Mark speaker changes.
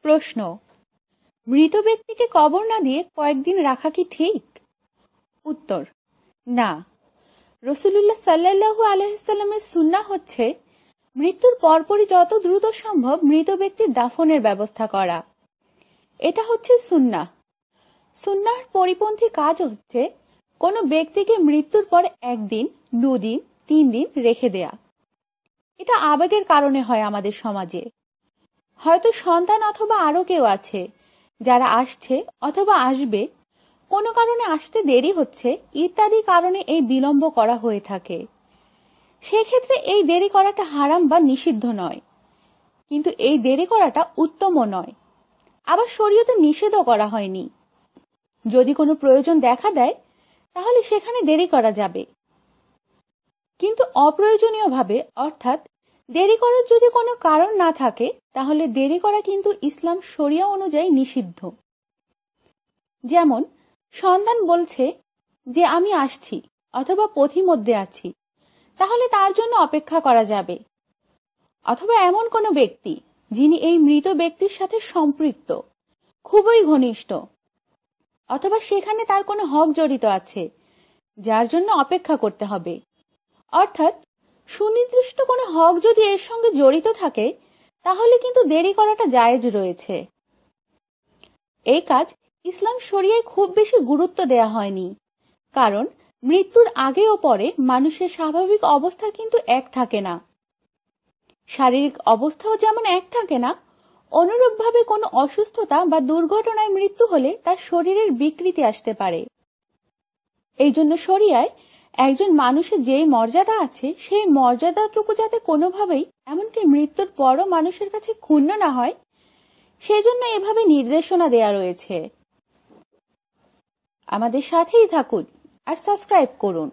Speaker 1: প্রশ্ন, মৃত ব্যক্তিকে কবর না দিয়ে কয়েকদিন রাখা কি ঠিক? উত্তর, না। রাসূলুল্লাহ সাল্লাল্লাহু আলাইহি সাল্লামের সুন্নাহ হচ্ছে মৃত্যুর পরপরই যত দ্রুত সম্ভব মৃত ব্যক্তির দাফনের ব্যবস্থা করা। এটা হচ্ছে সুন্নাহ। সুন্নাহর পরিপন্থী কাজ হচ্ছে কোনো ব্যক্তিকে মৃত্যুর পর 1 দিন, 2 দিন, 3 দিন রেখে দেয়া। এটা আবেগের কারণে হয় আমাদের সমাজে। হয়তো সন্তান অথবা আরো কেউ আছে যারা আসছে অথবা আসবে, কোনো কারণে আসতে দেরি হচ্ছে ইত্যাদি কারণে এই বিলম্ব করা হয়ে থাকে। সেক্ষেত্রে এই দেরি করাটা হারাম বা নিষিদ্ধ নয়, কিন্তু এই দেরি করাটা উত্তমও নয়। আবার শরীয়তে নিষেধও করা হয়নি। যদি কোনো প্রয়োজন দেখা দেয় তাহলে সেখানে দেরি করা যাবে, কিন্তু অপ্রয়োজনীয়ভাবে অর্থাৎ দেরি করার যদি কোনো কারণ না থাকে তাহলে দেরি করা কিন্তু ইসলাম শরিয়া অনুযায়ী নিষিদ্ধ। যেমন সন্তান বলছে যে আমি আসছি অথবা পথিমধ্যে আছি, তাহলে তার জন্য অপেক্ষা করা যাবে। অথবা এমন কোনো ব্যক্তি যিনি এই মৃত ব্যক্তির সাথে সম্পৃক্ত, খুবই ঘনিষ্ঠ, অথবা সেখানে তার কোনো হক জড়িত আছে যার জন্য অপেক্ষা করতে হবে। অর্থাৎ সুনির্দিষ্ট কোনো হক যদি এর সঙ্গে জড়িত থাকে তাহলে কিন্তু দেরি করাটা জায়েজ রয়েছে। এই কাজ ইসলাম শরিয়ায় খুব বেশি গুরুত্ব দেয়া হয়নি, কারণ মৃত্যুর আগে ও পরে মানুষের স্বাভাবিক অবস্থা কিন্তু এক থাকে না। শারীরিক অবস্থাও যেমন এক থাকে না, অনুরূপভাবে কোনো অসুস্থতা বা দুর্ঘটনায় মৃত্যু হলে তার শরীরের বিকৃতি আসতে পারে। এই জন্য শরিয়ায় একজন মানুষের যেই মর্যাদা আছে সেই মর্যাদাটুকু যাতে কোনোভাবেই এমনকি মৃত্যুর পরও মানুষের কাছে ক্ষুণ্ণ না হয়, সেজন্য এভাবে নির্দেশনা দেয়া রয়েছে। আমাদের সাথেই থাকুন আর সাবস্ক্রাইব করুন।